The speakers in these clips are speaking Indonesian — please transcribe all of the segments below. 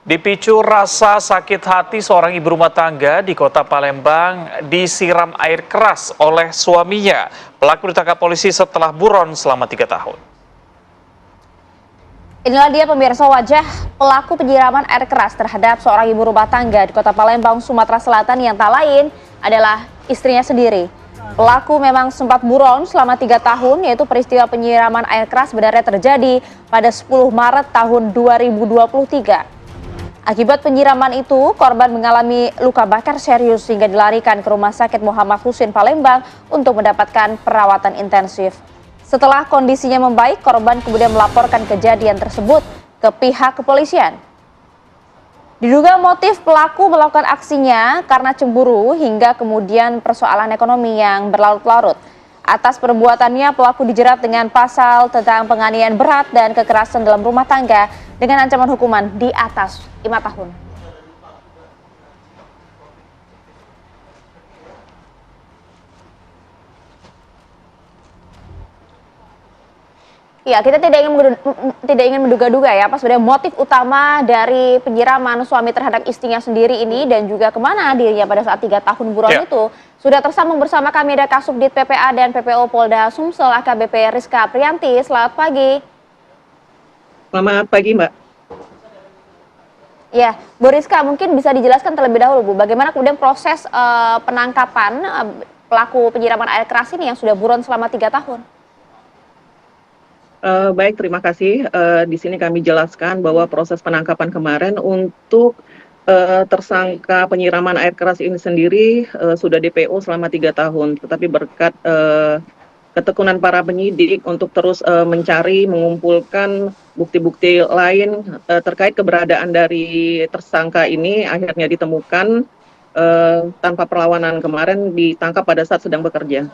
Dipicu rasa sakit hati seorang ibu rumah tangga di kota Palembang disiram air keras oleh suaminya. Pelaku ditangkap polisi setelah buron selama 3 tahun. Inilah dia pemirsa wajah pelaku penyiraman air keras terhadap seorang ibu rumah tangga di kota Palembang, Sumatera Selatan yang tak lain adalah istrinya sendiri. Pelaku memang sempat buron selama 3 tahun, yaitu peristiwa penyiraman air keras sebenarnya terjadi pada 10 Maret tahun 2023. Akibat penyiraman itu, korban mengalami luka bakar serius hingga dilarikan ke Rumah Sakit Muhammad Husin Palembang untuk mendapatkan perawatan intensif. Setelah kondisinya membaik, korban kemudian melaporkan kejadian tersebut ke pihak kepolisian. Diduga motif pelaku melakukan aksinya karena cemburu hingga kemudian persoalan ekonomi yang berlarut-larut. Atas perbuatannya, pelaku dijerat dengan pasal tentang penganiayaan berat dan kekerasan dalam rumah tangga dengan ancaman hukuman di atas 5 tahun. Ya, kita tidak ingin menduga-duga ya apa sebenarnya motif utama dari penyiraman suami terhadap istrinya sendiri ini dan juga kemana dirinya pada saat 3 tahun buron itu. Sudah tersambung bersama kami ada Kasubdit PPA dan PPO Polda Sumsel AKBP Rizka Priyanti. Selamat pagi. Selamat pagi, Mbak. Ya, Bu Rizka, mungkin bisa dijelaskan terlebih dahulu, Bu, bagaimana kemudian proses penangkapan pelaku penyiraman air keras ini yang sudah buron selama 3 tahun? Baik, terima kasih. Di sini kami jelaskan bahwa proses penangkapan kemarin untuk tersangka penyiraman air keras ini sendiri sudah DPO selama 3 tahun. Tetapi berkat ketekunan para penyidik untuk terus mencari, mengumpulkan bukti-bukti lain terkait keberadaan dari tersangka ini, akhirnya ditemukan tanpa perlawanan kemarin ditangkap pada saat sedang bekerja.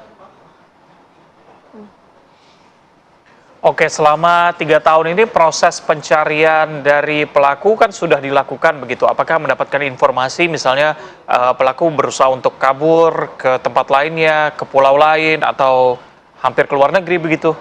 Oke, selama 3 tahun ini proses pencarian dari pelaku kan sudah dilakukan begitu. Apakah mendapatkan informasi misalnya pelaku berusaha untuk kabur ke tempat lainnya, ke pulau lain atau hampir ke luar negeri begitu?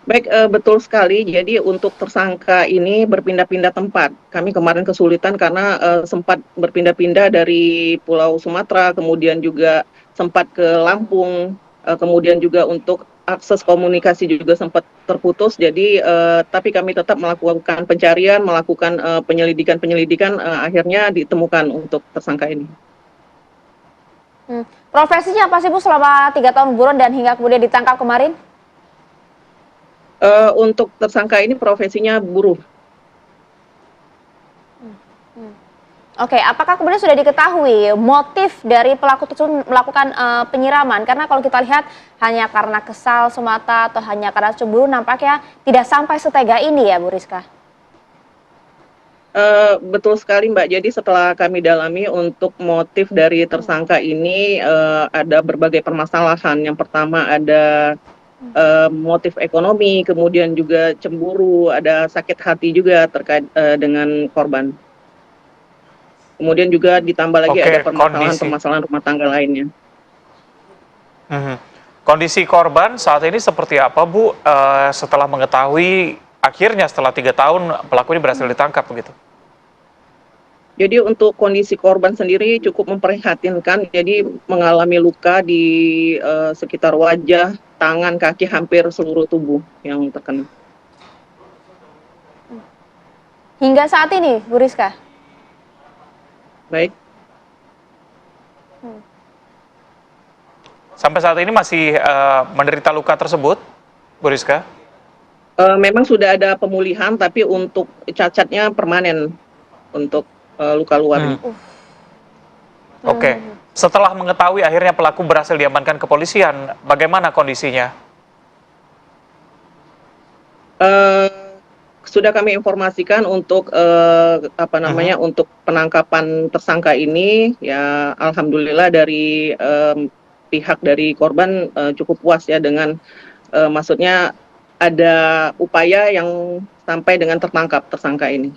Baik, betul sekali. Jadi untuk tersangka ini berpindah-pindah tempat. Kami kemarin kesulitan karena sempat berpindah-pindah dari Pulau Sumatera, kemudian juga sempat ke Lampung, kemudian juga untuk akses komunikasi juga sempat terputus. Jadi, tapi kami tetap melakukan pencarian, melakukan penyelidikan, akhirnya ditemukan untuk tersangka ini. Profesinya apa sih, Bu, selama 3 tahun buron dan hingga kemudian ditangkap kemarin? Untuk tersangka ini profesinya buruh. Oke, apakah kemudian sudah diketahui motif dari pelaku tersebut melakukan penyiraman? Karena kalau kita lihat hanya karena kesal semata atau hanya karena cemburu, nampaknya tidak sampai setega ini ya, Bu Rizka. Betul sekali, Mbak. Jadi setelah kami dalami untuk motif dari tersangka ini ada berbagai permasalahan. Yang pertama ada motif ekonomi, kemudian juga cemburu, ada sakit hati juga terkait dengan korban. Kemudian juga ditambah lagi ada permasalahan rumah tangga lainnya. Kondisi korban saat ini seperti apa, Bu? Setelah mengetahui akhirnya setelah 3 tahun pelaku ini berhasil ditangkap begitu? Jadi untuk kondisi korban sendiri cukup memprihatinkan. Jadi mengalami luka di sekitar wajah, tangan, kaki, hampir seluruh tubuh yang terkena. Hingga saat ini, Bu Rizka? Baik. Sampai saat ini masih menderita luka tersebut, Bu Rizka? Memang sudah ada pemulihan, tapi untuk cacatnya permanen untuk luka luar. Oke, setelah mengetahui akhirnya pelaku berhasil diamankan kepolisian, bagaimana kondisinya? Sudah kami informasikan untuk untuk penangkapan tersangka ini, ya alhamdulillah dari pihak dari korban cukup puas ya dengan maksudnya ada upaya yang sampai dengan tertangkap tersangka ini.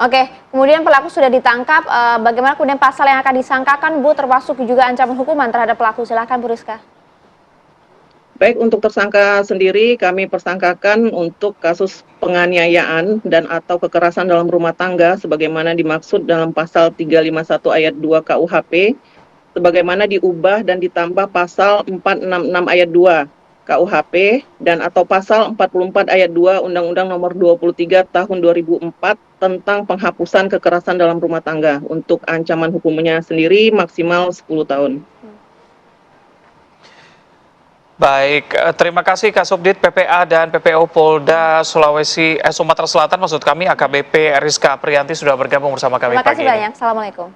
Oke, kemudian pelaku sudah ditangkap, bagaimana kemudian pasal yang akan disangkakan, Bu, termasuk juga ancaman hukuman terhadap pelaku? Silahkan, Bu Rizka. Baik, untuk tersangka sendiri kami persangkakan untuk kasus penganiayaan dan atau kekerasan dalam rumah tangga sebagaimana dimaksud dalam pasal 351 ayat 2 KUHP, sebagaimana diubah dan ditambah pasal 466 ayat 2 KUHP dan atau pasal 44 ayat 2 Undang-Undang Nomor 23 Tahun 2004 tentang penghapusan kekerasan dalam rumah tangga. Untuk ancaman hukumnya sendiri maksimal 10 tahun. Baik, terima kasih Kasubdit PPA dan PPO Polda Sumatera Selatan, maksud kami AKBP Rizka Aprianti sudah bergabung bersama kami Terima pagi kasih ini. banyak. Assalamualaikum.